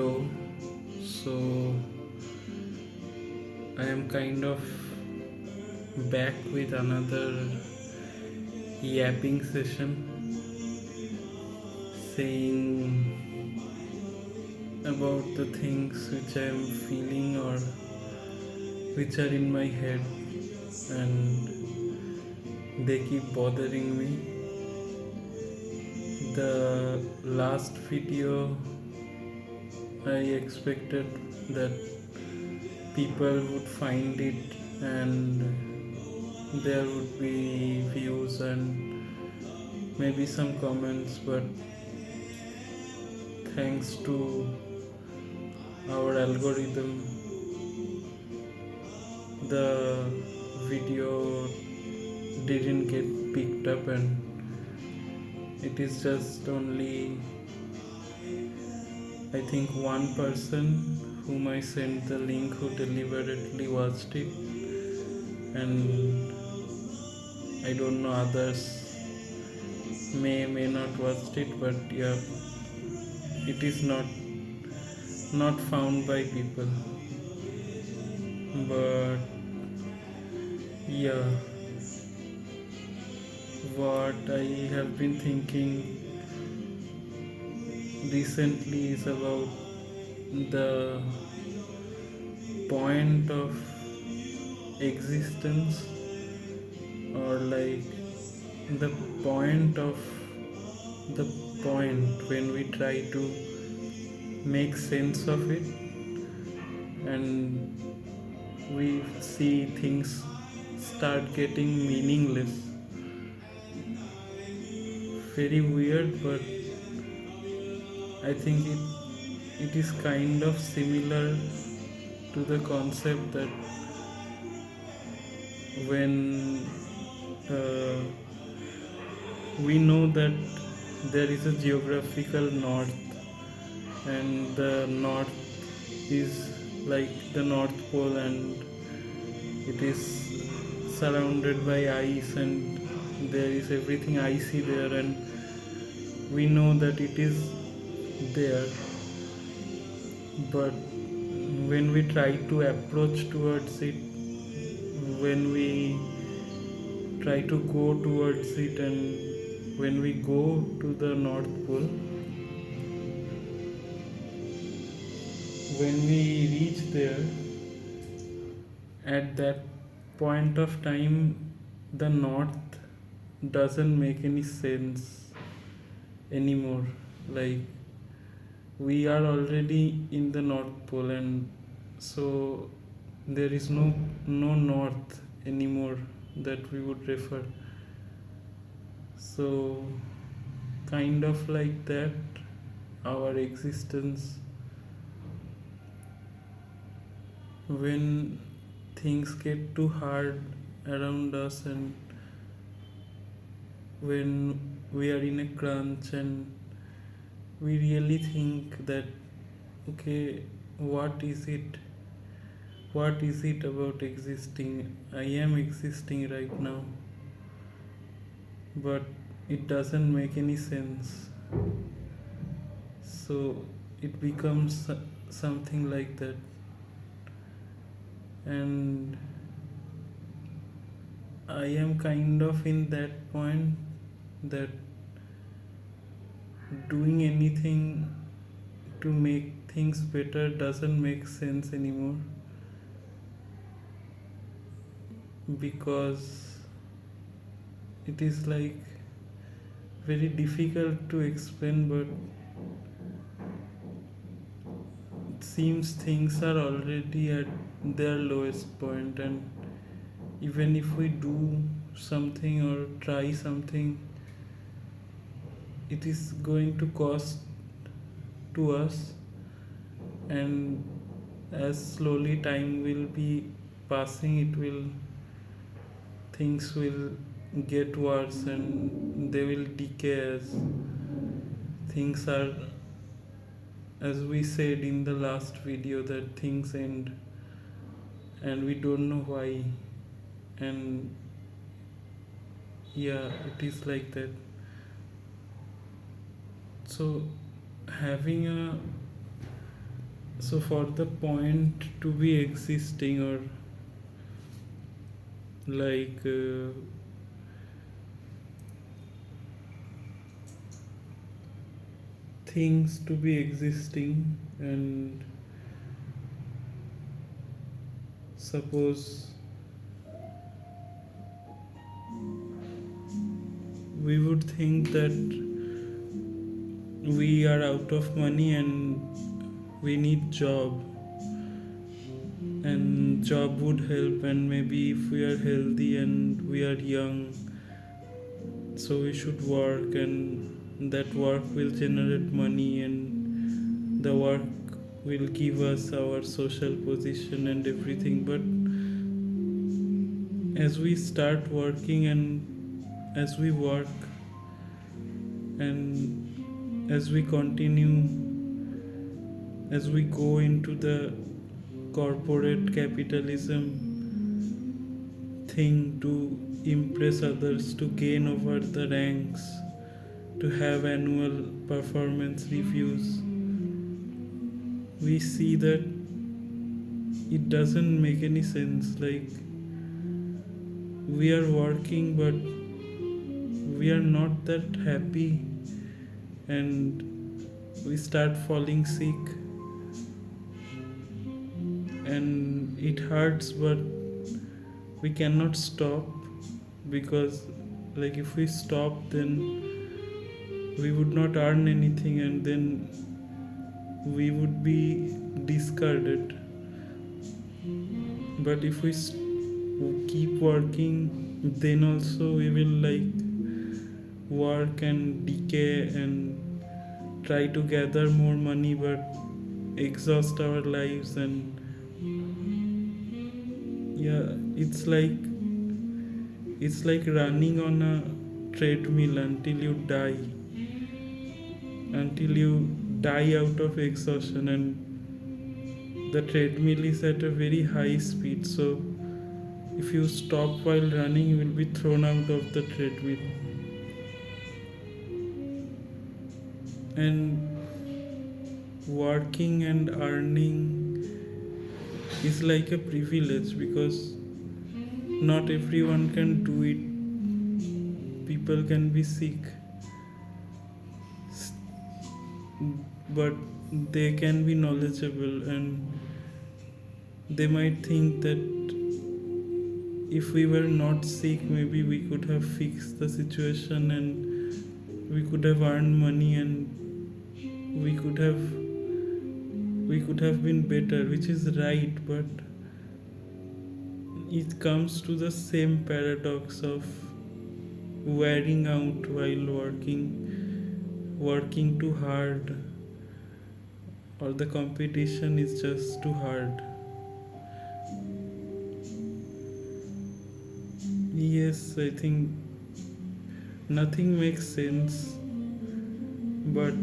Hello. So I am kind of back with another yapping session saying about the things which I am feeling or which are in my head and they keep bothering me. The last video I expected that people would find it and there would be views and maybe some comments, but thanks to our algorithm, the video didn't get picked up, and it is just only, I think, one person whom I sent the link who deliberately watched it, and I don't know, others may not watched it, but yeah, it is not found by people. But yeah, what I have been thinking recently is about the point of existence, or like the point of the point when we try to make sense of it and we see things start getting meaningless. Very weird, but I think it is kind of similar to the concept that when uh, we know that there is a geographical north, and the north is like the North Pole, and it is surrounded by ice, and there is everything icy there, and we know that it is there. But when we try to approach towards it, when we try to go towards it, and when we go to the North Pole, when we reach there, at that point of time, the north doesn't make any sense anymore. Like, we are already in the North Pole, and so there is no north anymore that we would refer. So kind of like that, our existence, when things get too hard around us, and when we are in a crunch, and we really think that, okay, what is it, what is it about existing? I am existing right now, but it doesn't make any sense. So it becomes something like that. And I am kind of in that point that doing anything to make things better doesn't make sense anymore, because it is like very difficult to explain, but it seems things are already at their lowest point, and even if we do something or try something, it is going to cost to us, and as slowly time will be passing, it will, things will get worse and they will decay, as things are, as we said in the last video, that things end and we don't know why. And yeah, it is like that. So having a So for the point to be existing, or like things to be existing, and suppose we would think that we are out of money and we need job, and job would help, and maybe if we are healthy and we are young, so we should work, and that work will generate money, and the work will give us our social position and everything. But as we start working, and as we work, and as we continue, as we go into the corporate capitalism thing, to impress others, to gain over the ranks, to have annual performance reviews, we see that it doesn't make any sense. Like, we are working, but we are not that happy, and we start falling sick, and it hurts, but we cannot stop, because like if we stop, then we would not earn anything, and then we would be discarded. But if we keep working, then also we will like work and decay and try to gather more money, but exhaust our lives. And yeah, it's like running on a treadmill until you die out of exhaustion, and the treadmill is at a very high speed, so if you stop while running, you will be thrown out of the treadmill. And working and earning is like a privilege, because not everyone can do it. People can be sick, but they can be knowledgeable, and they might think that if we were not sick, maybe we could have fixed the situation, and we could have earned money, and we could have been better, which is right. But it comes to the same paradox of wearing out while working too hard, or the competition is just too hard. Yes, I think nothing makes sense, but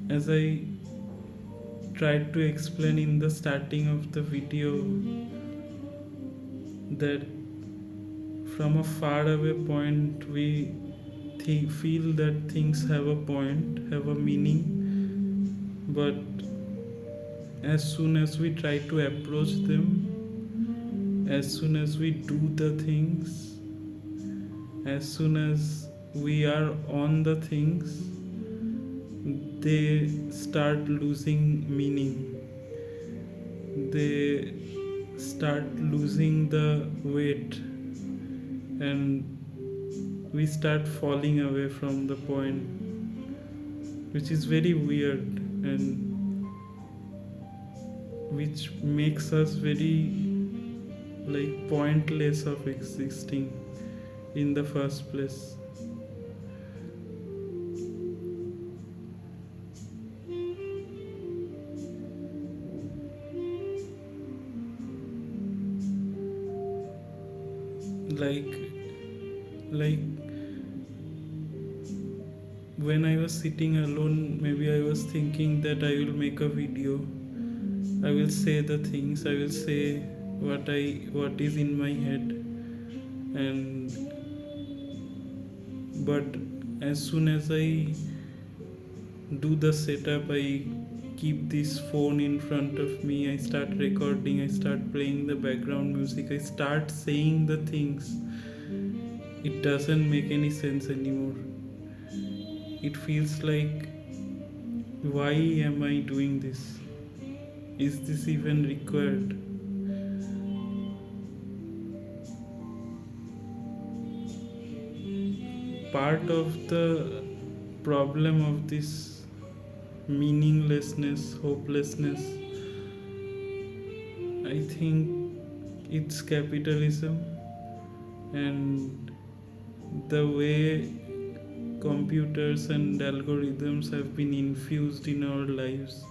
as I tried to explain in the starting of the video, that from a far away point we feel that things have a point, have a meaning, but as soon as we try to approach them, as soon as we do the things, as soon as we are on the things, they start losing meaning. They start losing the weight, and we start falling away from the point, which is very weird, and which makes us very like pointless of existing in the first place. like like when I was sitting alone, maybe I was thinking that I will make a video, I will say the things, I will say what is in my head, and but as soon as I do the setup, I keep this phone in front of me, I start recording, I start playing the background music, I start saying the things, it doesn't make any sense anymore. It feels like, why am I doing this? Is this even required? Part of the problem of this meaninglessness, hopelessness, I think it's capitalism and the way computers and algorithms have been infused in our lives.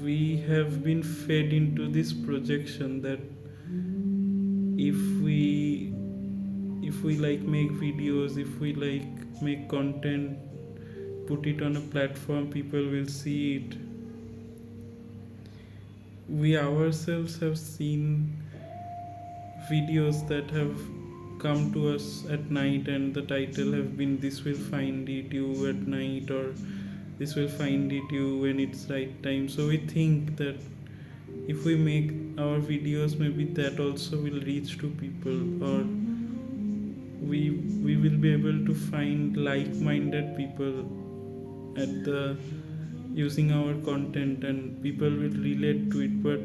We have been fed into this projection that if we if we like make videos, if we like make content, put it on a platform, people will see it. We ourselves have seen videos that have come to us at night and the title have been, this will find it you at night, or this will find it you when it's right time. So we think that if we make our videos, maybe that also will reach to people, or we will be able to find like-minded people at the using our content and people will relate to it. But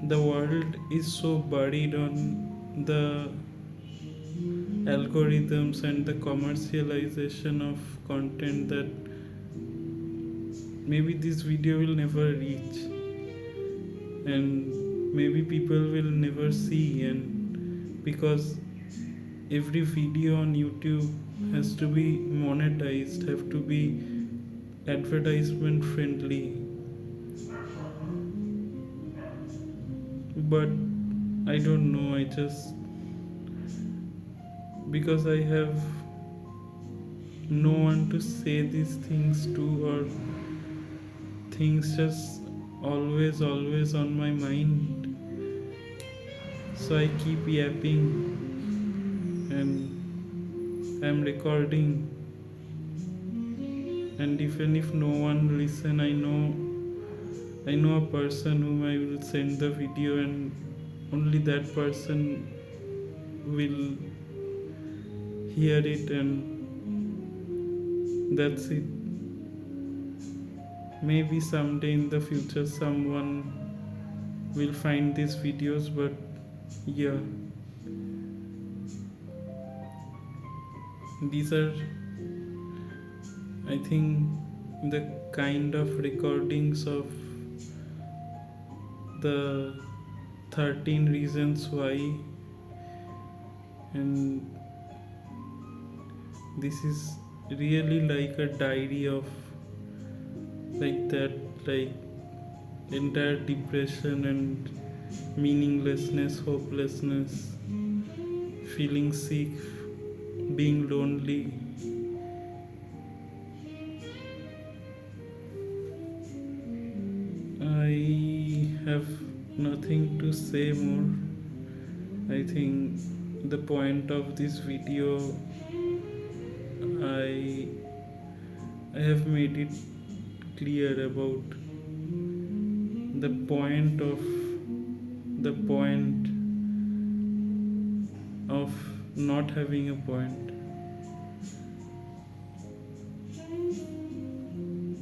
the world is so buried on the algorithms and the commercialization of content that maybe this video will never reach and maybe people will never see. And because every video on YouTube has to be monetized, have to be advertisement friendly, but I don't know, I just, because I have no one to say these things to, or things just always on my mind, so I keep yapping and I'm recording. And even if no one listen, I know a person whom I will send the video and only that person will hear it and that's it. Maybe someday in the future someone will find these videos, but yeah, these are, I think, the kind of recordings of the 13 reasons why. And this is really like a diary of like that, like entire depression and meaninglessness, hopelessness, feeling sick, being lonely. I have nothing to say more. I think the point of this video, I I have made it clear about the point of not having a point.